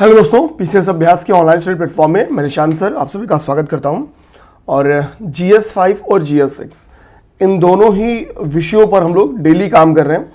Hello दोस्तों, PCS अभ्यास के ऑनलाइन स्टडी प्लेटफॉर्म में मैं निशांत सर आप सभी का स्वागत करता हूं। और GS5 और GS6 इन दोनों ही विषयों पर हम लोग डेली काम कर रहे हैं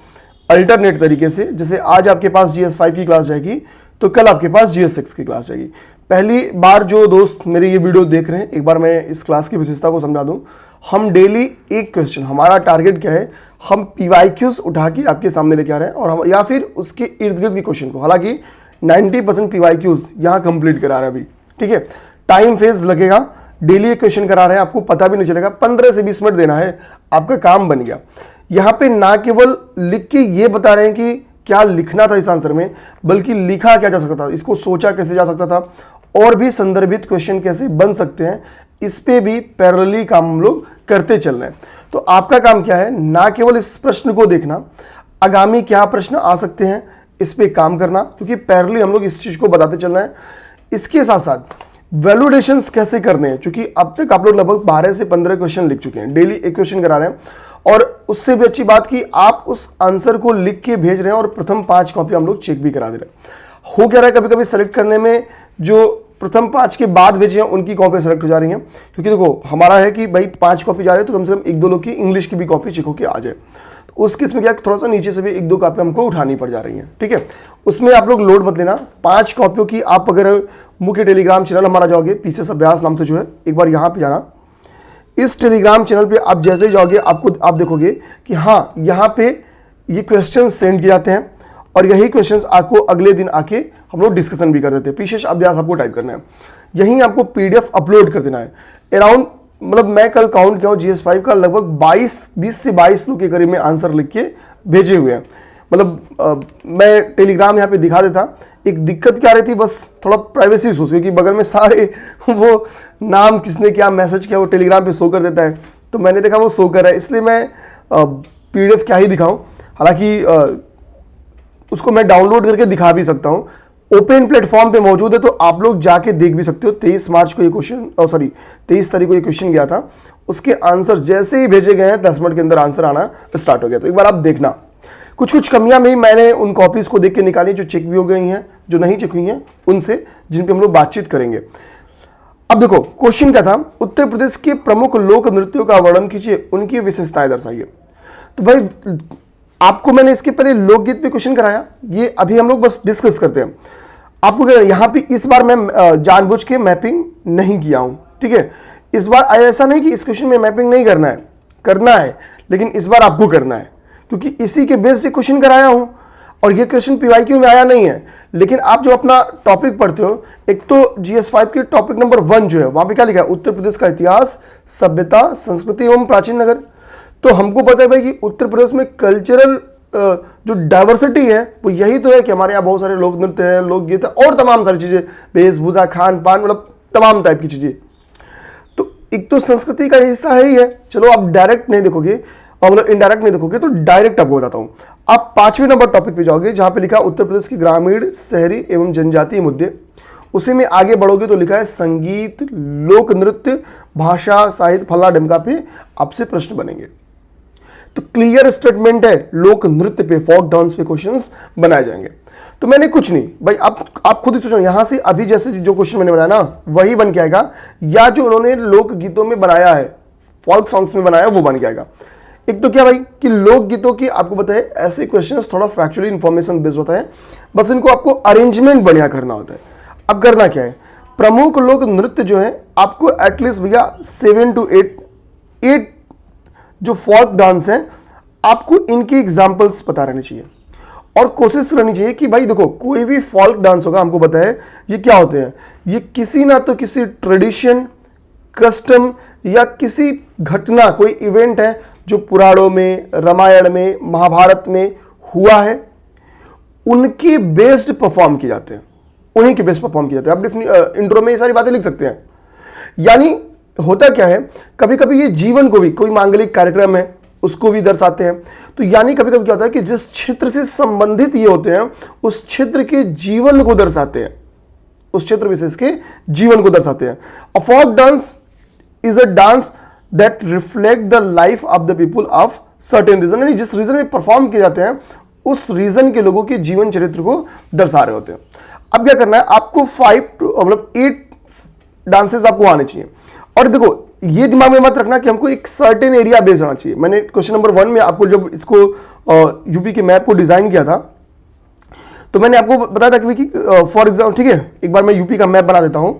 अल्टरनेट तरीके से। जैसे आज आपके पास GS5 की क्लास जाएगी तो कल आपके पास GS6 की क्लास जाएगी। पहली बार जो दोस्त मेरे ये वीडियो देख रहे हैं, एक बार मैं इस क्लास की विशेषता को समझा दूं। हम डेली एक क्वेश्चन, हमारा टारगेट क्या है, हम PYQs उठा के आपके सामने लेके आ रहे हैं और हम या फिर उसके इर्द गिर्द के क्वेश्चन को, हालांकि 90% PYQs यहाँ कंप्लीट करा रहे हैं अभी। ठीक है, टाइम फेज लगेगा, डेली एक क्वेश्चन करा रहे हैं, आपको पता भी नहीं चलेगा, 15 से 20 मिनट देना है, आपका काम बन गया। यहाँ पे ना केवल लिख के ये बता रहे हैं कि क्या लिखना था इस आंसर में, बल्कि लिखा क्या जा सकता था, इसको सोचा कैसे जा सकता था, और भी संदर्भित क्वेश्चन कैसे बन सकते हैं, इस पे भी पैरेलली काम हम लोग करते चल रहे हैं। तो आपका काम क्या है, ना केवल इस प्रश्न को देखना, आगामी क्या प्रश्न आ सकते हैं इस पे काम करना, क्योंकि पैरेलली हम लोग इस चीज को बताते चल रहे हैं। इसके साथ साथ वैल्यूडेशंस कैसे करने हैं, क्योंकि अब तक आप लोग लगभग 12 से 15 क्वेश्चन लिख चुके हैं, डेली एक क्वेश्चन करा रहे हैं। और उससे भी अच्छी बात कि आप उस आंसर को लिख के भेज रहे हैं और प्रथम 5 कॉपी हम लोग चेक भी करा दे रहे हैं। हो क्या रहा है, कभी कभी सेलेक्ट करने में जो प्रथम 5 के बाद भेजे हैं उनकी कॉपी सेलेक्ट हो जा रही हैं, क्योंकि देखो हमारा है कि भाई 5 कॉपी जा रहे हैं तो कम से कम 1-2 लोग की इंग्लिश की भी कॉपी चेक होकर आ जाए। तो उस केस में क्या, थोड़ा सा नीचे से भी 1-2 कॉपी हमको उठानी पड़ जा रही हैं। ठीक है, उसमें आप लोग लोड मत लेना। 5 कॉपियों की आप अगर मुख्य टेलीग्राम चैनल हमारा जाओगे, पीसीएस अभ्यास नाम से जो है, एक बार यहाँ पे जाना। इस टेलीग्राम चैनल पे आप जैसे ही जाओगे आप देखोगे कि हाँ, यहाँ पे ये क्वेश्चन सेंड किए जाते हैं और यही क्वेश्चंस आपको अगले दिन आके हम लोग डिस्कशन भी कर देते हैं। पीसीएस अभ्यास आपको टाइप करना है, यहीं आपको PDF अपलोड कर देना है। अराउंड मतलब मैं कल काउंट किया हूँ, GS5 का लगभग 20 से 22 लोग के करीब में आंसर लिख के भेजे हुए हैं। मतलब मैं टेलीग्राम यहाँ पे दिखा देता। एक दिक्कत क्या रही थी, बस थोड़ा प्राइवेसी इशूज, क्योंकि बगल में सारे वो नाम किसने क्या मैसेज किया वो टेलीग्राम पे शो कर देता है, तो मैंने देखा वो शो कर रहा है, इसलिए मैं PDF क्या ही दिखाऊं। हालांकि उसको मैं डाउनलोड करके दिखा भी सकता हूँ, ओपन प्लेटफॉर्म पे मौजूद है, तो आप लोग जाके देख भी सकते हो। 23 मार्च को ये क्वेश्चन, 23 तारीख को ये क्वेश्चन गया था, उसके आंसर जैसे ही भेजे गए हैं 10 मिनट के अंदर आंसर आना स्टार्ट हो गया। तो एक बार आप देखना, कुछ कमियां भी मैंने उन कॉपीज को देख के निकाली जो चेक भी हो गई हैं, जो नहीं चेक हुई हैं उनसे, जिन पे हम लोग बातचीत करेंगे। अब देखो क्वेश्चन क्या था, उत्तर प्रदेश के प्रमुख लोक नृत्यों का वर्णन कीजिए, उनकी विशेषताएं दर्शाइए। तो भाई आपको मैंने इसके पहले लोकगीत पे क्वेश्चन कराया, ये अभी हम लोग बस डिस्कस करते हैं। आपको क्या, यहाँ पे इस बार मैं जानबूझ के मैपिंग नहीं किया हूं। ठीक है, इस बार ऐसा नहीं कि इस क्वेश्चन में मैपिंग नहीं करना है, लेकिन इस बार आपको करना है, क्योंकि इसी के बेस्ड क्वेश्चन कराया हूं और ये क्वेश्चन PYQ में आया नहीं है। लेकिन आप जब अपना टॉपिक पढ़ते हो, एक तो GS5 के टॉपिक नंबर 1 जो है, वहां पे क्या लिखा है, उत्तर प्रदेश का इतिहास, सभ्यता, संस्कृति एवं प्राचीन नगर। तो हमको पता है भाई कि उत्तर प्रदेश में कल्चरल जो डाइवर्सिटी है वो यही तो है कि हमारे यहाँ बहुत सारे लोक नृत्य हैं, लोकगीत है और तमाम सारी चीजें, वेशभूषा, खान पान, मतलब तमाम टाइप की चीजें। तो एक तो संस्कृति का हिस्सा है ही है। चलो आप डायरेक्ट नहीं देखोगे और मतलब इनडायरेक्ट नहीं देखोगे, तो डायरेक्ट आपको बताता हूं। आप 5वें नंबर टॉपिक पे जाओगे जहां पे लिखा उत्तर प्रदेश के ग्रामीण, शहरी एवं जनजातीय मुद्दे। उसी में आगे बढ़ोगे तो लिखा है संगीत, लोक नृत्य, भाषा, साहित्य, फला ढमका पे आपसे प्रश्न बनेंगे। तो क्लियर स्टेटमेंट है, लोक नृत्य पे, फोक डांस पे क्वेश्चंस बनाए जाएंगे। तो मैंने कुछ नहीं भाई, आप खुद ही सोचो, यहां से अभी जैसे जो क्वेश्चन मैंने बनाया ना वही बन के आएगा, या जो उन्होंने लोक गीतों में बनाया है, फोक सॉन्ग्स में बनाया वो बन के आएगा। एक तो क्या भाई कि लोक गीतों की आपको पता है ऐसे क्वेश्चंस थोड़ा फैक्चुअली इंफॉर्मेशन बेस्ड होता है, बस इनको आपको अरेंजमेंट बढ़िया करना होता है। अब करना क्या है, प्रमुख लोक नृत्य जो है आपको एटलीस्ट भैया 7 to 8 जो फोक डांस है, आपको इनके एग्जाम्पल्स पता रहने चाहिए और कोशिश रहनी चाहिए कि भाई देखो कोई भी फोक डांस होगा, हमको पता है ये क्या होते हैं, ये किसी ना तो किसी ट्रेडिशन, कस्टम या किसी घटना, कोई इवेंट है जो पुराणों में, रामायण में, महाभारत में हुआ है, उनके बेस्ड परफॉर्म किए जाते हैं, उन्हीं के बेस्ड परफॉर्म किए जाते हैं। आप इंट्रो में ये सारी बातें लिख सकते हैं। यानी होता क्या है, कभी कभी ये जीवन को भी, कोई मांगलिक कार्यक्रम है उसको भी दर्शाते हैं। तो यानी कभी कभी क्या होता है कि जिस क्षेत्र से संबंधित ये होते हैं उस क्षेत्र के जीवन को दर्शाते हैं, उस क्षेत्र विशेष के जीवन को दर्शाते हैं। A folk dance is a dance that reflect the life of the people of certain region, यानी जिस रीजन में परफॉर्म किए जाते हैं उस रीजन के लोगों के जीवन चरित्र को दर्शा रहे होते हैं। अब क्या करना है, आपको 8 डांसेस आपको आने चाहिए। और देखो ये दिमाग में मत रखना कि हमको एक सर्टेन एरिया बेस्ड आना चाहिए। मैंने क्वेश्चन नंबर 1 में आपको जब इसको यूपी के मैप को डिजाइन किया था तो मैंने आपको बताया था कि फॉर एग्जाम्पल, ठीक है, एक बार मैं यूपी का मैप बना देता हूं।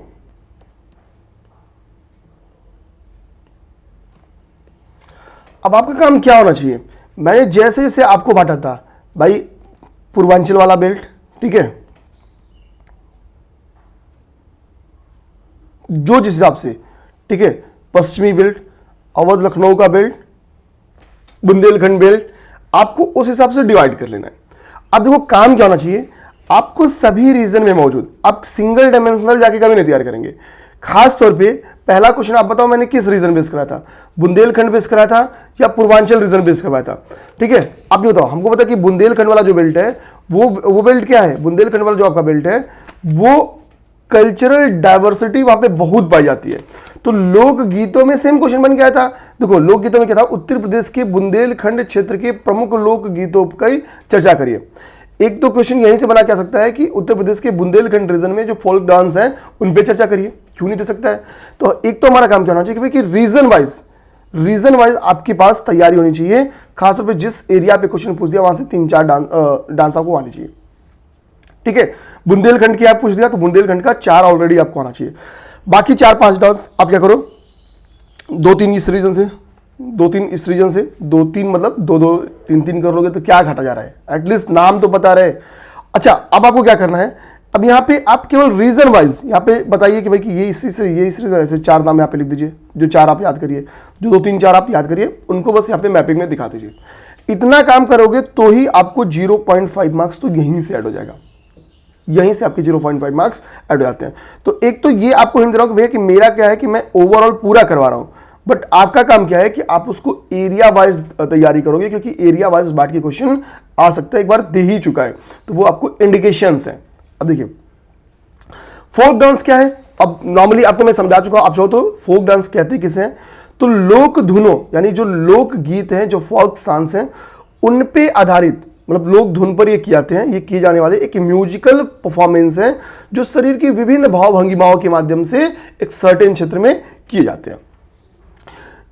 अब आपका काम क्या होना चाहिए, मैंने जैसे जैसे आपको बांटा था भाई, पूर्वांचल वाला बेल्ट, ठीक है, जो जिस हिसाब से, ठीक है, पश्चिमी बेल्ट, अवध लखनऊ का बेल्ट, बुंदेलखंड बेल्ट, आपको उस हिसाब से डिवाइड कर लेना है। अब देखो काम क्या होना चाहिए, आपको सभी रीजन में मौजूद, आप सिंगल डायमेंशनल जाके कभी नहीं तैयार करेंगे। खास तौर पे पहला क्वेश्चन आप बताओ मैंने किस रीजन बेस कराया था, बुंदेलखंड बेस कराया था या पूर्वांचल रीजन बेस करवाया था, ठीक है। आप ये बताओ, हमको पता कि बुंदेलखंड वाला जो बेल्ट है वो बेल्ट क्या है, बुंदेलखंड वाला जो आपका बेल्ट है वो कल्चरल डाइवर्सिटी वहां पे बहुत पाई जाती है। तो लोक गीतों में सेम क्वेश्चन बन गया था। देखो लोक गीतों में क्या था, उत्तर प्रदेश के बुंदेलखंड क्षेत्र के प्रमुख लोक गीतों की चर्चा करिए। एक तो क्वेश्चन यहीं से बना क्या सकता है कि उत्तर प्रदेश के बुंदेलखंड रीजन में जो फोल्क डांस है उन पे चर्चा करिए, क्यों नहीं दे सकता है। तो एक तो हमारा काम क्या होना चाहिए कि रीजन वाइज आपके पास तैयारी होनी चाहिए। खासतौर पे जिस एरिया पे क्वेश्चन पूछ दिया वहां से 3-4 डांस आपको आनी चाहिए, ठीक है। बुंदेलखंड की आप पूछ दिया तो बुंदेलखंड का 4 ऑलरेडी आपको आना चाहिए। बाकी 4-5 डांस आप क्या करो, 2-3 इस रीजन से, 2-3 इस रीजन से, 2-3 मतलब 2-2, 3-3 कर लोगे तो क्या घटा जा रहा है, एटलीस्ट नाम तो पता रहे। अच्छा अब आपको क्या करना है, अब यहाँ पे आप केवल रीजन वाइज यहाँ पे बताइए कि भाई कि ये इसी से ये इस रीजन, ऐसे 4 नाम यहाँ पे लिख दीजिए, जो 4 आप याद करिए, जो 2-3-4 आप याद करिए उनको बस यहाँ पे मैपिंग में दिखा दीजिए। इतना काम करोगे तो ही आपको 0.5 मार्क्स तो यहीं से ऐड हो जाएगा, यहीं से आपके 0.5 मार्क्स ऐड हो जाते हैं। तो एक तो ये आपको हिंट दे रहा हूं कि भैया कि मेरा क्या है कि मैं ओवरऑल पूरा करवा रहा हूं, बट आपका काम क्या है कि आप उसको एरिया वाइज तैयारी करोगे, क्योंकि एरिया वाइज बांट के क्वेश्चन आ सकता है, एक बार दे ही चुका है, तो वो आपको इंडिकेशंस है। अब देखिए फोक डांस क्या है, अब नॉर्मली आपको मैं समझा चुका हूं, आप चाहो तो फोक डांस कहते किसे हैं, तो लोक धुनों यानी जो लोक गीत हैं, जो फोक सॉन्ग्स हैं, उन पे आधारित, मतलब लोक धुन पर ये किए जाते हैं, ये किए जाने वाले एक म्यूजिकल परफॉर्मेंस है जो शरीर की विभिन्न भाव भंगिमाओं के माध्यम से एक सर्टेन क्षेत्र में किए जाते हैं।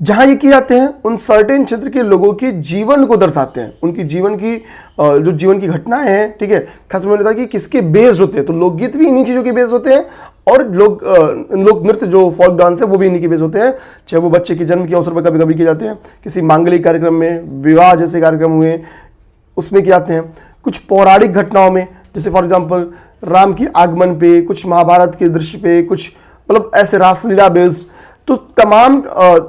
जहां ये किए जाते हैं उन सर्टेन क्षेत्र के लोगों के जीवन को दर्शाते हैं, उनकी जीवन की जो जीवन की घटनाएं हैं, ठीक है। खास मैंने बताया कि किसके बेस्ड होते हैं, तो लोकगीत भी इन्हीं चीजों के बेस्ड होते हैं और लोक नृत्य जो फोक डांस है वो भी इन्हीं के बेस्ड होते हैं। चाहे वो बच्चे के जन्म के अवसर पर कभी कभी किए जाते हैं, किसी मांगलिक कार्यक्रम में, विवाह जैसे कार्यक्रम हुए उसमें किए जाते हैं, कुछ पौराणिक घटनाओं में, जैसे फॉर एग्जांपल राम के आगमन पे, कुछ महाभारत के दृश्य पे, कुछ मतलब ऐसे रासलीला बेस्ड, तो तमाम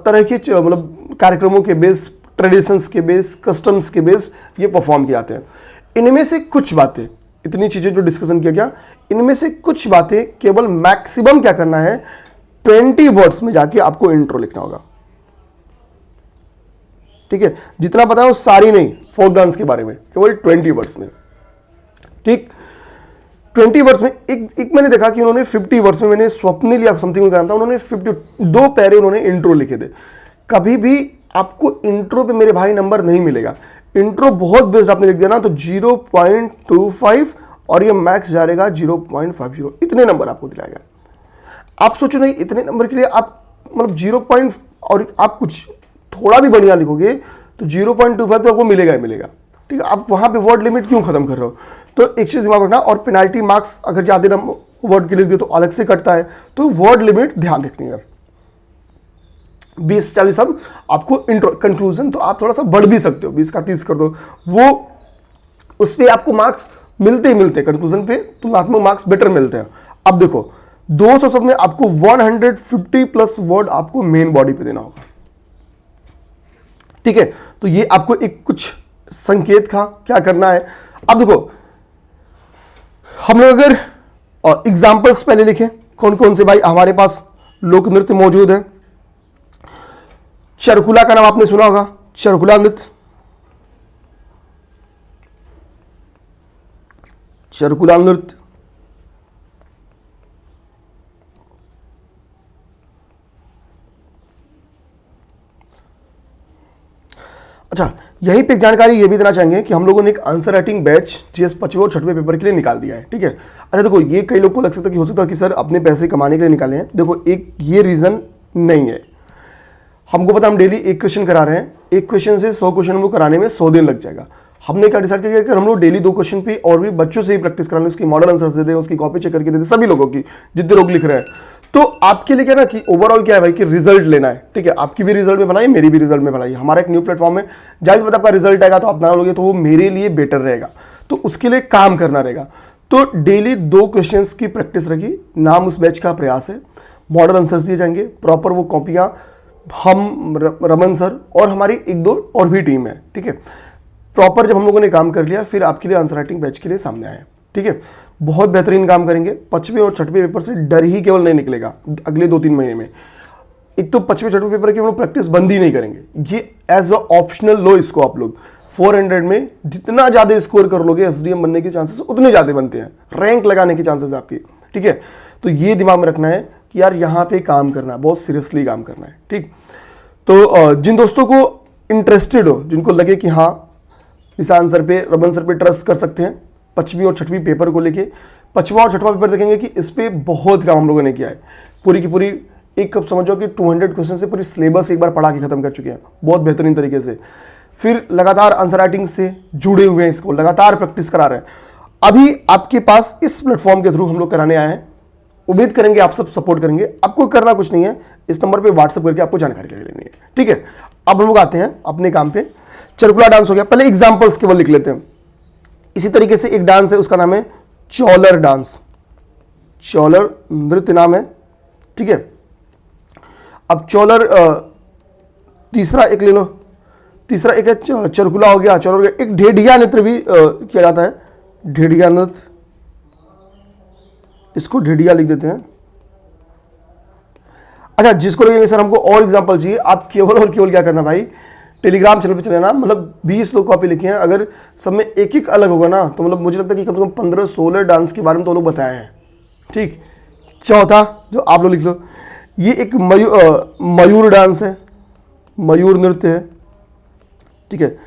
तरह के मतलब कार्यक्रमों के बेस, ट्रेडिशंस के बेस, कस्टम्स के बेस ये परफॉर्म किए जाते हैं। इनमें से कुछ बातें, इतनी चीजें जो डिस्कशन किया गया, इनमें से कुछ बातें केवल मैक्सिमम क्या करना है, 20 वर्ड्स में जाके आपको इंट्रो लिखना होगा, ठीक है। जितना पता है वो सारी नहीं, फोक डांस के बारे में केवल 20 वर्ड्स में, ठीक। 20 वर्ड्स में एक मैंने देखा कि उन्होंने 50 वर्ड्स में, मैंने स्वप्निल या समथिंग उनका नाम था, उन्होंने 52 पैरे उन्होंने इंट्रो लिखे थे। कभी भी आपको इंट्रो पे मेरे भाई नंबर नहीं मिलेगा, इंट्रो बहुत बेस्ट आपने लिख दिया ना तो 0.25 और ये मैक्स जाएगा 0.50, इतने नंबर आपको दिलाएगा। आप सोचो नहीं, इतने नंबर के लिए आप मतलब 0. और आप कुछ थोड़ा भी बढ़िया लिखोगे तो 0.25 तो आपको मिलेगा ही मिलेगा, ठीक है। आप वहां पे वर्ड लिमिट क्यों खत्म कर रहे हो, तो एक चीज दिमाग रखना। और पेनाल्टी मार्क्स अगर ज्यादा वर्ड के लिख दिए तो अलग से कटता है, तो वर्ड लिमिट ध्यान रखनी है। 20-40 अब आपको इंट्रो, कंक्लूजन तो आप थोड़ा सा बढ़ भी सकते हो, 20 का 30 कर दो, वो उस पर आपको मार्क्स मिलते ही मिलते हैं, कंक्लूजन पे तुलनात्मक मार्क्स बेटर मिलते हैं। अब देखो 200 शब्द में आपको 150+ वर्ड आपको मेन बॉडी पे देना होगा, ठीक है। तो ये आपको एक कुछ संकेत था क्या करना है। अब देखो हम लोग अगर एग्जाम्पल्स पहले लिखें, कौन कौन से भाई हमारे पास लोक नृत्य मौजूद है। चरकुला का नाम आपने सुना होगा, चरकुला नृत्य, चरकुला नृत्य, अच्छा यहीं पे एक जानकारी ये भी देना चाहेंगे कि हम लोगों ने एक आंसर राइटिंग बैच जीएस 5वें और 6वें पेपर के लिए निकाल दिया है, ठीक है। अच्छा देखो, ये कई लोग को लग सकता है कि हो सकता है कि सर अपने पैसे कमाने के लिए निकाले हैं। देखो, एक ये रीज़न नहीं है। हमको पता, हम डेली एक क्वेश्चन करा रहे हैं, एक क्वेश्चन से 100 क्वेश्चन हमको कराने में 100 दिन लग जाएगा। हमने क्या डिसाइड किया कि हम लोग डेली 2 क्वेश्चन पे और भी बच्चों से ही प्रैक्टिस करा लें, उसकी मॉडल आंसर्स दे दें, उसकी कॉपी चेक करके दे दें, सभी लोगों की, जितने लोग लिख रहे हैं। तो आपके लिए क्या ना कि ओवरऑल क्या है भाई कि रिजल्ट लेना है, ठीक है। आपकी भी रिजल्ट में बनाइए, मेरी भी रिजल्ट में बनाइए। हमारा एक न्यू प्लेटफॉर्म है, जाहिर सी बात आपका रिजल्ट आएगा तो आप बना लोगे तो वो मेरे लिए बेटर रहेगा, तो उसके लिए काम करना रहेगा। तो डेली 2 क्वेश्चंस की प्रैक्टिस रखिए, नाम उस बैच का प्रयास है। मॉडल आंसर्स दिए जाएंगे प्रॉपर, वो कॉपियां हम रमन सर और हमारी 1-2 और भी टीम है, ठीक है। प्रॉपर जब हम लोगों ने काम कर लिया, फिर आपके लिए आंसर राइटिंग बैच के लिए सामने आए, ठीक है। बहुत बेहतरीन काम करेंगे। 5वें और 6वें पेपर से डर ही केवल नहीं निकलेगा अगले 2-3 महीने में। एक तो 5वें 6वें पेपर की हम लोग प्रैक्टिस बंद ही नहीं करेंगे, ये एज अ ऑप्शनल लो इसको आप लोग। 400 में जितना ज़्यादा स्कोर कर लोगे एसडीएम बनने के चांसेस उतने ज़्यादा बनते हैं, रैंक लगाने के चांसेस आपकी, ठीक है। तो ये दिमाग में रखना है कि यार यहाँ पे काम करना है, बहुत सीरियसली काम करना है, ठीक। तो जिन दोस्तों को इंटरेस्टेड हो, जिनको लगे कि हाँ निशान सर पे, रमन सर पे ट्रस्ट कर सकते हैं 5वीं और 6वीं पेपर को लेके, 5वां और 6वां पेपर देखेंगे कि इस पे बहुत काम हम लोगों ने किया है। पूरी की पूरी एक कब समझो कि 200 क्वेश्चन से पूरी सिलेबस एक बार पढ़ा के खत्म कर चुके हैं बहुत बेहतरीन तरीके से। फिर लगातार आंसर राइटिंग से जुड़े हुए हैं, इसको लगातार प्रैक्टिस करा रहे हैं। अभी आपके पास इस प्लेटफॉर्म के थ्रू हम लोग कराने आए हैं, उम्मीद करेंगे आप सब सपोर्ट करेंगे। आपको करना कुछ नहीं है, इस नंबर पे व्हाट्सएप करके आपको जानकारी ले लेनी है, ठीक है। अब हम लोग आते हैं अपने काम पे। चरकुला डांस हो गया, पहले एग्जांपल्स केवल लिख लेते हैं। इसी तरीके से एक डांस है, उसका नाम है चौलर डांस, चौलर नृत्य नाम है, ठीक है। अब चौलर तीसरा एक ले लो, तीसरा एक है चरकुला हो गया, चौलर हो गया। एक ढेडिया नृत्य भी किया जाता है, ढेडिया नृत्य, इसको ढेडिया लिख देते हैं। अच्छा, जिसको लगेगा सर हमको और एग्जांपल चाहिए, आप केवल और केवल क्या करना भाई, टेलीग्राम चैनल पे चले ना। मतलब 20 लोग कॉपी लिखे हैं, अगर सब में एक एक अलग होगा ना तो मतलब मुझे लगता है कि कम से कम 15-16 डांस के बारे में तो लोग बताए हैं, ठीक। चौथा जो आप लोग लिख लो, ये एक मयूर डांस है, मयूर नृत्य है, ठीक है।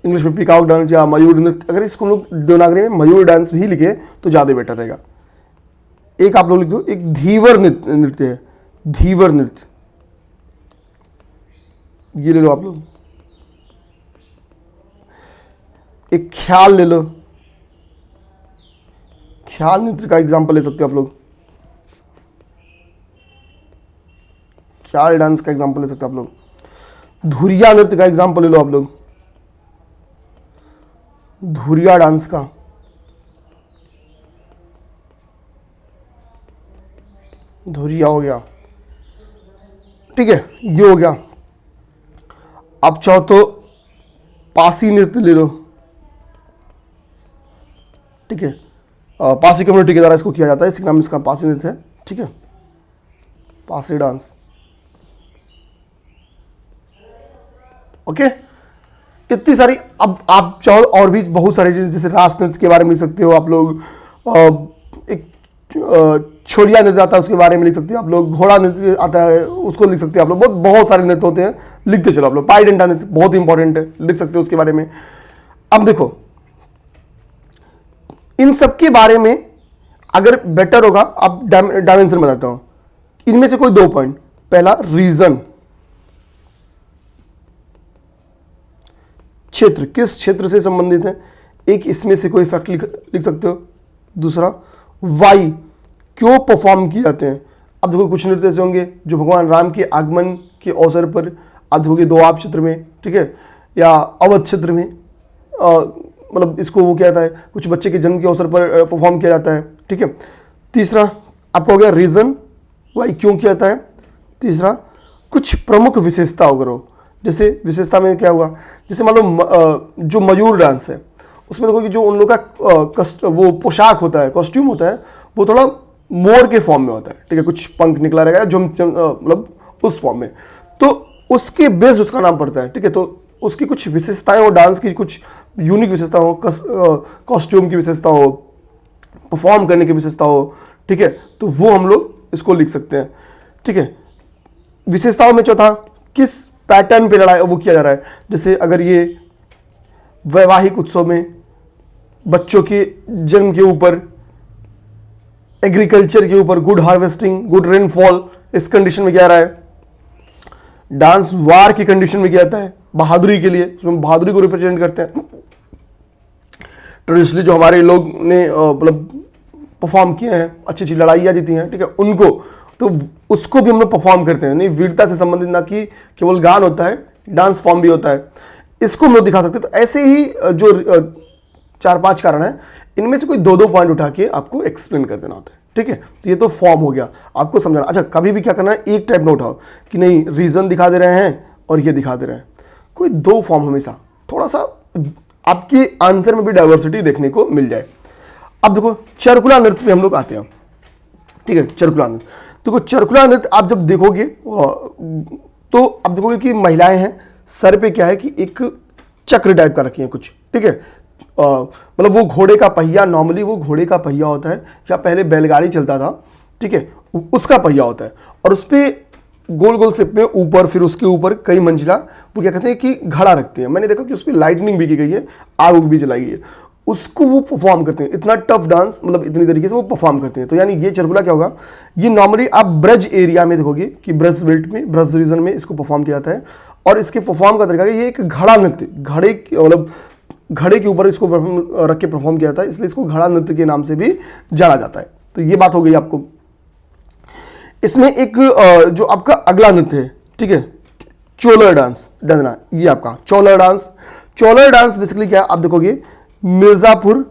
इंग्लिश में पीकॉक डांस या मयूर नृत्य, अगर इसको हम लोग देवनागरी में मयूर डांस भी लिखे तो ज़्यादा बेटर रहेगा। एक आप लोग लिख दो, एक धीवर नृत्य है, धीवर नृत्य, ये ले लो आप लोग। एक ख्याल ले लो, ख्याल नृत्य का एग्जांपल ले सकते हो आप लोग, ख्याल डांस का एग्जांपल ले सकते हो आप लोग। धुरिया नृत्य का एग्जांपल ले लो आप लोग, धुरिया डांस का, धुरिया हो गया, ठीक है, ये हो गया। अब चाहो तो पासी नृत्य ले लो, ठीक है। पासी कम्युनिटी के द्वारा इसको किया जाता है, इसका नाम इसका पासी नृत्य है, ठीक है, पासी डांस, ओके। इतनी सारी, अब आप चाहो और भी बहुत सारी चीज़, जैसे रास नृत्य के बारे में लिख सकते हो आप लोग, एक छोलिया नृत्य आता है उसके बारे में लिख सकते हो आप लोग, घोड़ा नृत्य आता है उसको लिख सकते हो आप लोग, बहुत सारे नृत्य होते हैं, लिखते चलो आप लोग। पाई डंडा नृत्य बहुत इंपॉर्टेंट है, लिख सकते हो उसके बारे में। अब देखो, इन सब के बारे में अगर बेटर होगा, अब डायमेंशन बताता हूं, इनमें से कोई 2 पॉइंट। पहला रीजन, क्षेत्र, किस क्षेत्र से संबंधित है, एक इसमें से कोई फैक्ट लिख सकते हो। दूसरा वाई, क्यों परफॉर्म किए जाते हैं। अब देखो कुछ नृत्य ऐसे होंगे जो भगवान राम के आगमन के अवसर पर, अब देखोगे दोआब क्षेत्र में, ठीक है, या अवध क्षेत्र में, मतलब इसको वो क्या जाता है, कुछ बच्चे के जन्म के अवसर पर परफॉर्म किया जाता है, ठीक है। तीसरा आपका हो गया रीजन, वाई क्यों किया जाता है। तीसरा कुछ प्रमुख विशेषता वगैरह, जैसे विशेषता में क्या हुआ, जैसे मान लो जो मयूर डांस है उसमें देखो कि जो उन लोग का वो पोशाक होता है, कॉस्ट्यूम होता है, वो थोड़ा मोर के फॉर्म में होता है, ठीक है, कुछ पंख निकला रहेगा जो मतलब उस फॉर्म में, तो उसके बेस उसका नाम पड़ता है, ठीक है। तो उसकी कुछ विशेषताएं हो, डांस की कुछ यूनिक विशेषता हो, कॉस्ट्यूम की विशेषता हो, परफॉर्म करने की विशेषता हो, ठीक है, तो वो हम लोग इसको लिख सकते हैं, ठीक है। विशेषताओं में चौथा, किस पैटर्न पे लड़ाई वो किया जा रहा है, जैसे अगर ये वैवाहिक उत्सव में, बच्चों के जन्म के ऊपर, एग्रीकल्चर के ऊपर, गुड हार्वेस्टिंग, गुड रेनफॉल, इस कंडीशन में क्या रहा है। डांस वार की कंडीशन में क्या आता है, बहादुरी के लिए, उसमें बहादुरी को रिप्रेजेंट करते हैं। ट्रेडिशनली जो हमारे लोग ने मतलब परफॉर्म किए हैं, अच्छी अच्छी लड़ाइयाँ जीती हैं, ठीक है, उनको तो उसको भी हम लोग परफॉर्म करते हैं। नहीं, वीरता से संबंधित ना कि केवल गान होता है, डांस फॉर्म भी होता है, इसको हम लोग दिखा सकते हैं। तो ऐसे ही जो 4-5 कारण है, इनमें से कोई 2-2 पॉइंट उठा के आपको एक्सप्लेन कर देना होता है, ठीक है। तो ये तो फॉर्म हो गया, आपको समझाना। अच्छा, कभी भी क्या करना है, एक टाइप में उठाओ कि नहीं रीजन दिखा दे रहे हैं और ये दिखा दे रहे हैं, कोई 2 फॉर्म हमेशा, थोड़ा सा आपके आंसर में भी डाइवर्सिटी देखने को मिल जाए। अब देखो चरकुला नृत्य पे हम लोग आते हैं, ठीक है। चरकुला नृत्य, देखो चरकुला नृत्य आप जब देखोगे तो आप देखोगे कि महिलाएं हैं, सर पे क्या है कि एक चक्र टाइप का रखी है कुछ, ठीक है। मतलब वो घोड़े का पहिया, नॉर्मली वो घोड़े का पहिया होता है, या पहले बैलगाड़ी चलता था, ठीक है, उसका पहिया होता है, और उस पर गोल गोल शेप में ऊपर, फिर उसके ऊपर कई मंजिला वो क्या कहते हैं कि घड़ा रखते हैं। मैंने देखा कि उस पर लाइटनिंग भी की गई है, आग भी जलाई गई है, उसको वो परफॉर्म करते हैं। इतना टफ डांस, मतलब इतनी तरीके से वो परफॉर्म करते हैं। तो यानी ये चरकुला क्या होगा, ये नॉर्मली आप ब्रज एरिया में देखोगे कि ब्रज बेल्ट में, ब्रज रीजन में इसको परफॉर्म किया जाता है। और इसके परफॉर्म का तरीका, ये एक घड़ा नृत्य, मतलब घड़े के ऊपर इसको रख के परफॉर्म किया जाता है, इसलिए इसको घड़ा नृत्य के नाम से भी जाना जाता है। तो ये बात हो गई आपको। इसमें एक जो आपका अगला नृत्य है, ठीक है, चोलर डांस, देना ये आपका चोलर डांस। चोलर डांस बेसिकली क्या है, आप देखोगे मिर्जापुर,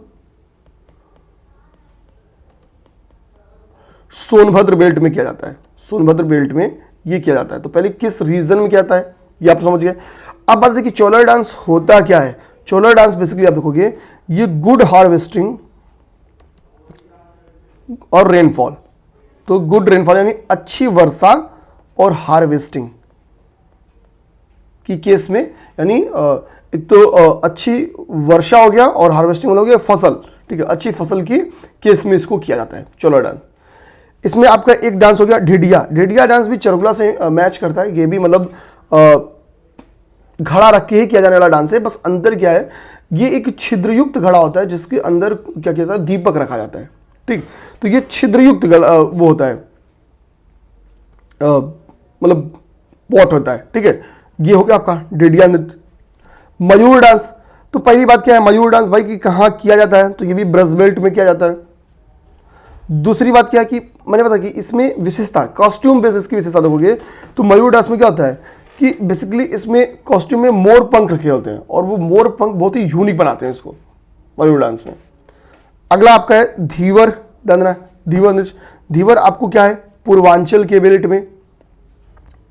सोनभद्र बेल्ट में किया जाता है। सोनभद्र बेल्ट में ये किया जाता है। तो पहले किस रीजन में किया जाता है ये आप समझ गए। अब बात है कि चोलर डांस होता क्या है। चोलर डांस बेसिकली आप देखोगे ये गुड हार्वेस्टिंग और रेनफॉल, तो गुड रेनफॉल यानी अच्छी वर्षा और हार्वेस्टिंग की केस में, यानी एक तो अच्छी वर्षा हो गया और हार्वेस्टिंग हो गया फसल, ठीक है, अच्छी फसल की केस में इसको किया जाता है चोलर डांस। इसमें आपका एक डांस हो गया ढिडिया। ढिडिया डांस भी चरकुला से मैच करता है। ये भी मतलब घड़ा रख के ही किया जाने वाला डांस है, बस अंतर क्या है, ये एक छिद्रयुक्त घड़ा होता है जिसके अंदर क्या किया जाता है, दीपक रखा जाता है, ठीक। तो ये छिद्रयुक्त वो होता है, मतलब पॉट होता है, ठीक है। ये हो गया आपका ढिडिया नृत्य। मयूर डांस, तो पहली बात क्या है, मयूर डांस भाई कि कहाँ किया जाता है, तो ये भी ब्रज बेल्ट में किया जाता है। दूसरी बात क्या है कि मैंने बताया कि इसमें विशेषता, कॉस्ट्यूम बेसिस की विशेषता देखोगे तो मयूर डांस में क्या होता है कि बेसिकली इसमें कॉस्ट्यूम में मोर पंख रखे होते हैं, और वो मोर पंख बहुत ही यूनिक बनाते हैं इसको मयूर डांस में। अगला आपका है धीवर दंडना, धीवर नृत्य। धीवर आपको क्या है, पूर्वांचल के बेल्ट में,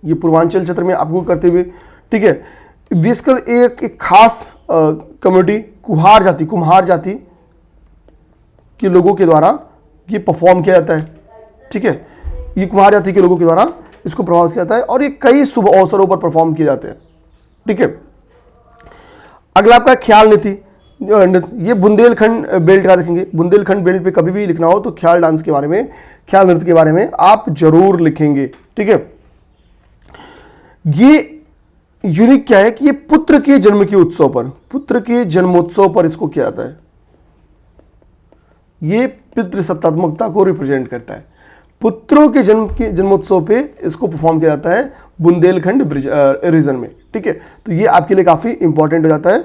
ये पूर्वांचल क्षेत्र में आपको करते हुए, ठीक है। विस्कल एक खास कम्युनिटी कुम्हार जाति के लोगों के द्वारा ये परफॉर्म किया जाता है, ठीक है। ये कुम्हार जाति के लोगों के द्वारा इसको परफॉर्म किया जाता है, और ये कई शुभ अवसरों पर परफॉर्म किए जाते हैं, ठीक है। अगला आपका ख्याल नृत्य, ये बुंदेलखंड बेल्ट का देखेंगे। बुंदेलखंड बेल्ट पे कभी भी लिखना हो तो ख्याल डांस के बारे में, ख्याल नृत्य के बारे में आप जरूर लिखेंगे, ठीक है। ये यूनिक क्या है कि ये पुत्र के जन्म के उत्सव पर, पुत्र के जन्मोत्सव पर इसको किया जाता है। ये पितृसत्तात्मकता को रिप्रेजेंट करता है। पुत्रों के जन्मोत्सव पे इसको परफॉर्म किया जाता है बुंदेलखंड रीजन में, ठीक है। तो ये आपके लिए काफी इंपॉर्टेंट हो जाता है।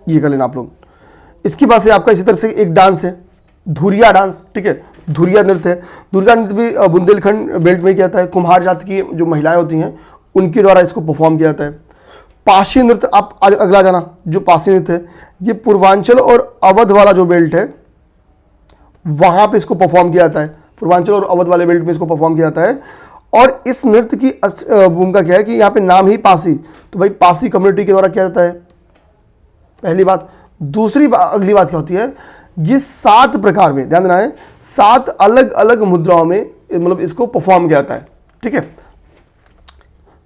ये कर लेना आप लोग। इसके बाद से आपका इसी तरह से एक डांस है धुरिया डांस, ठीक है। धुरिया नृत्य है। धुरिया नृत्य भी बुंदेलखंड बेल्ट में किया जाता है। कुम्हार जाति की जो महिलाएं होती हैं उनके द्वारा इसको परफॉर्म किया जाता है। पाशी नृत्य, आप अगला जाना, जो पाशी नृत्य है ये पूर्वांचल और अवध वाला जो बेल्ट है वहां पे इसको परफॉर्म किया जाता है। पूर्वांचल और अवध वाले बेल्ट में इसको परफॉर्म किया जाता है। और इस नृत्य की भूमिका क्या है कि यहाँ पे नाम ही पासी, तो भाई पासी कम्युनिटी के द्वारा किया जाता है, पहली बात। दूसरी अगली बात क्या होती है, ये 7 प्रकार में, ध्यान देना है, 7 अलग अलग मुद्राओं में मतलब इसको परफॉर्म किया जाता है, ठीक है।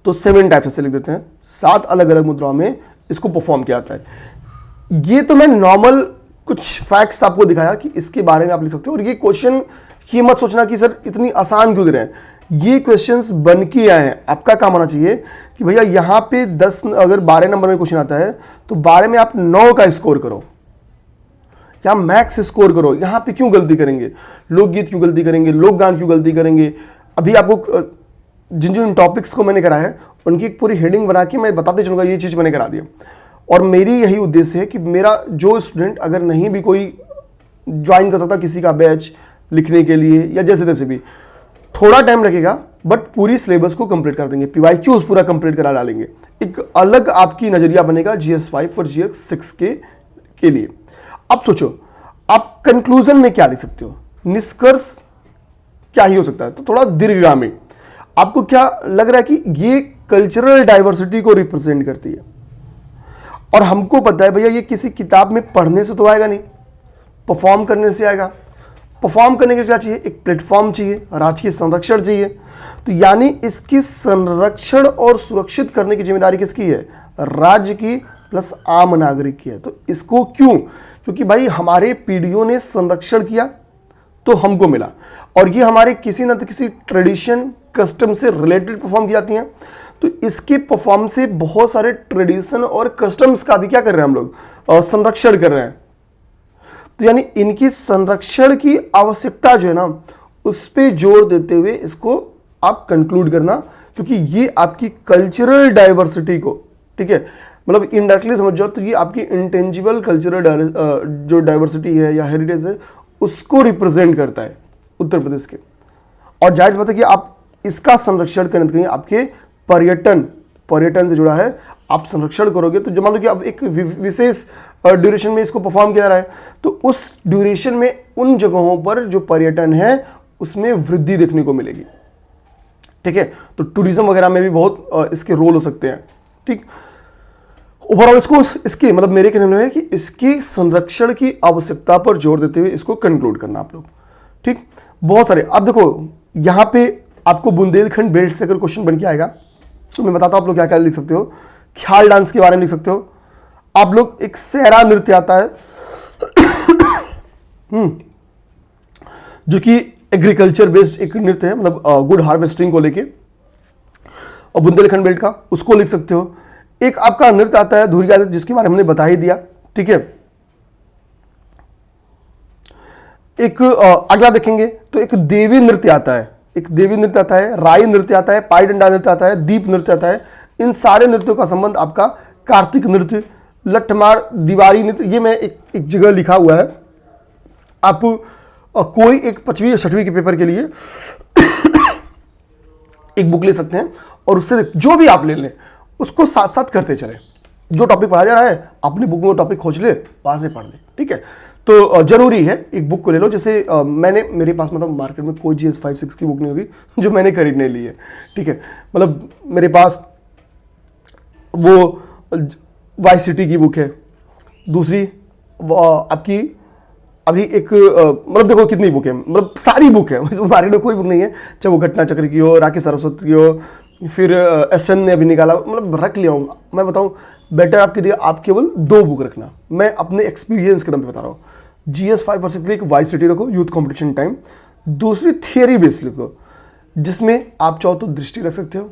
तो 7 टाइप्स से लिख देते हैं, 7 अलग अलग मुद्राओं में इसको परफॉर्म किया जाता है। ये तो मैं नॉर्मल कुछ फैक्ट्स आपको दिखाया कि इसके बारे में आप लिख सकते हो। और ये क्वेश्चन ये मत सोचना कि सर इतनी आसान क्यों दे रहे हैं, ये क्वेश्चंस बन के आए हैं। आपका काम होना चाहिए कि भैया यहाँ पे 10 अगर 12 नंबर में क्वेश्चन आता है तो 12 में आप 9 का स्कोर करो या मैक्स स्कोर करो। यहाँ पे क्यों गलती करेंगे, लोकगीत क्यों गलती करेंगे, लोक गान क्यों गलती करेंगे। अभी आपको जिन जिन टॉपिक्स को मैंने करा है उनकी एक पूरी हेडिंग बना के मैं बताते चलूँगा, ये चीज़ मैंने करा दी। और मेरी यही उद्देश्य है कि मेरा जो स्टूडेंट अगर नहीं भी कोई ज्वाइन कर सकता किसी का बैच लिखने के लिए या जैसे तैसे भी, थोड़ा टाइम लगेगा बट पूरी सिलेबस को कंप्लीट कर देंगे, PYQs पूरा कंप्लीट करा डालेंगे। एक अलग आपकी नजरिया बनेगा GS5 और GS6 के लिए। अब सोचो आप कंक्लूजन में क्या लिख सकते हो, निष्कर्ष क्या ही हो सकता है, तो थोड़ा दीर्घगामी। आपको क्या लग रहा है कि ये कल्चरल डाइवर्सिटी को रिप्रेजेंट करती है, और हमको पता है भैया ये किसी किताब में पढ़ने से तो आएगा नहीं, परफॉर्म करने से आएगा। परफॉर्म करने के लिए क्या चाहिए, एक प्लेटफॉर्म चाहिए, राजकीय संरक्षण चाहिए। तो यानी इसकी संरक्षण और सुरक्षित करने की जिम्मेदारी किसकी है, राज्य की प्लस आम नागरिक की है। तो इसको क्यों, क्योंकि भाई हमारे पीढ़ियों ने संरक्षण किया तो हमको मिला, और ये हमारे किसी न किसी ट्रेडिशन कस्टम से रिलेटेड परफॉर्म की जाती हैं। तो इसके परफॉर्म से बहुत सारे ट्रेडिशन और कस्टम्स का भी क्या कर रहे हैं हम लोग, संरक्षण कर रहे हैं। तो यानी इनकी संरक्षण की आवश्यकता जो है ना, उस पर जोर देते हुए इसको आप कंक्लूड करना, क्योंकि ये आपकी कल्चरल डाइवर्सिटी को, ठीक है, मतलब इनडायरेक्टली समझ जाओ तो ये आपकी इंटेंजिबल कल्चरल जो डाइवर्सिटी है या हेरिटेज है उसको रिप्रेजेंट करता है उत्तर प्रदेश के। और जाहिर सी बात है कि आप इसका संरक्षण करने के लिए आपके पर्यटन से जुड़ा है, आप संरक्षण करोगे तो मान लो कि अब एक विशेष ड्यूरेशन में इसको परफॉर्म किया जा रहा है, तो उस ड्यूरेशन में उन जगहों पर जो पर्यटन है उसमें वृद्धि देखने को मिलेगी। ठीक है, तो टूरिज्म वगैरह में भी बहुत इसके रोल हो सकते हैं। ठीक, ओवरऑल इसको इसके मतलब मेरे कहने में है कि इसके संरक्षण की आवश्यकता पर जोर देते हुए इसको कंक्लूड करना आप लोग। ठीक, बहुत सारे। अब देखो यहाँ पे आपको बुंदेलखंड बेल्ट से अगर क्वेश्चन बन के आएगा तो मैं बताता हूँ आप लोग क्या क्या लिख सकते हो। ख्याल डांस के बारे में लिख सकते हो आप लोग। एक सहरा नृत्य आता है जो कि एग्रीकल्चर बेस्ड एक नृत्य है, मतलब गुड हार्वेस्टिंग को लेके, और बुंदेलखंड बेल्ट का, उसको लिख सकते हो। एक आपका नृत्य आता है धुरिया नृत्य, जिसके बारे में हमने बता ही दिया। ठीक है, एक अगला देखेंगे तो एक देवी नृत्य आता है, राई नृत्य आता है, पाई डंडा नृत्य आता है, दीप नृत्य आता है। इन सारे नृत्यों का संबंध आपका कार्तिक नृत्य, लठमार, दीवारी नृत्य, ये मैं एक जगह लिखा हुआ है। आप कोई एक 5वीं या 6वीं के पेपर के लिए एक बुक ले सकते हैं और उससे जो भी आप ले लें उसको साथ साथ करते चले। जो टॉपिक पढ़ा जा रहा है अपनी बुक में वो टॉपिक खोज ले, वहां से पढ़ ले। ठीक है, तो जरूरी है एक बुक को ले लो। जैसे मेरे पास मतलब मार्केट में कोई GS5-6 की बुक नहीं होगी जो मैंने खरीदने ली है। ठीक है, मतलब मेरे पास वो YCT की बुक है, दूसरी आपकी अभी एक मतलब देखो कितनी बुक है, मतलब सारी बुक है मार्केट में कोई बुक नहीं है, चाहे वो घटना चक्र की हो, राकेश सरस्वती की हो, फिर SN ने अभी निकाला, मतलब रख लिया हूँ। मैं बताऊँ बेटर आपके लिए आप केवल 2 बुक रखना, मैं अपने एक्सपीरियंस के दम पे बता रहा हूँ। GS5 और 6 के लिए एक YCT रखो, यूथ कॉम्पिटिशन टाइम, दूसरी थियरी बेस्ड लिख लो, जिसमें आप चाहो तो दृष्टि रख सकते हो।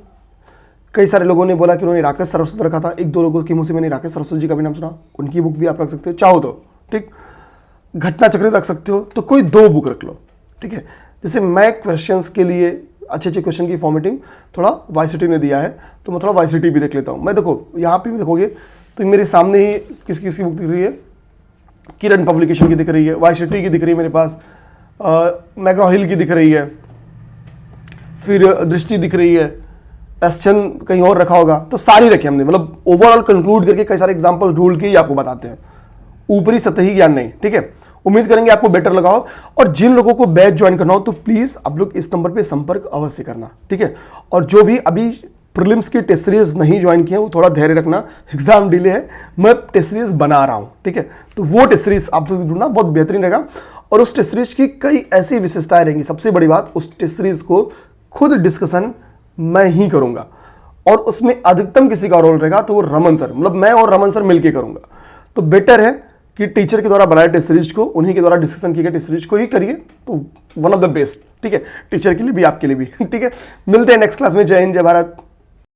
कई सारे लोगों ने बोला कि उन्होंने राकेश सरस्वती रखा था, 1-2 लोगों के मुँह से मैंने राकेश सरस्वती जी का भी नाम सुना, उनकी बुक भी आप रख सकते हो चाहो तो। ठीक, घटना चक्र रख सकते हो, तो कोई 2 बुक रख लो। ठीक है, जैसे मैं क्वेश्चंस के लिए अच्छे क्वेश्चन की फॉर्मेटिंग थोड़ा YCT ने दिया है, तो मैं थोड़ा YCT भी देख लेता हूँ। मैं देखो यहाँ पे भी देखोगे तो मेरे सामने ही किसकी बुक दिख रही है, किरण पब्लिकेशन की दिख रही है, YCT की दिख रही है मेरे पास, मैग्रा हिल की दिख रही है, फिर दृष्टि दिख रही है, SN कहीं और रखा होगा, तो सारी रखी हमने। मतलब ओवरऑल कंक्लूड करके कई सारे एग्जाम्पल ढूंढ के ही आपको बताते हैं, ऊपरी सतही ज्ञान नहीं। ठीक है, उम्मीद करेंगे आपको बेटर लगा हो। और जिन लोगों को बैच ज्वाइन करना हो तो प्लीज आप लोग इस नंबर पे संपर्क अवश्य करना। ठीक है, और जो भी अभी प्रीलिम्स की टेस्ट सीरीज नहीं ज्वाइन किए वो थोड़ा धैर्य रखना, एग्जाम डिले है, मैं टेस्ट सीरीज बना रहा हूं। ठीक है, तो वो टेस्ट सीरीज आप लोग जुड़ना बहुत बेहतरीन रहेगा, और उस टेस्ट सीरीज की कई ऐसी विशेषताएं रहेंगी। सबसे बड़ी बात, उस टेस्ट सीरीज को खुद डिस्कशन मैं ही करूंगा, और उसमें अधिकतम किसी का रोल रहेगा तो वो रमन सर, मतलब मैं और रमन सर मिलकर करूंगा। तो बेटर है कि कि टीचर के द्वारा बनाए टेस्ट सीरीज को, उन्हीं के द्वारा डिस्कशन किए गए टेस्ट सीरीज को ही करिए, तो वन ऑफ द बेस्ट। ठीक है, टीचर के लिए भी, आपके लिए भी। ठीक है, मिलते हैं नेक्स्ट क्लास में। जय हिंद, जय भारत।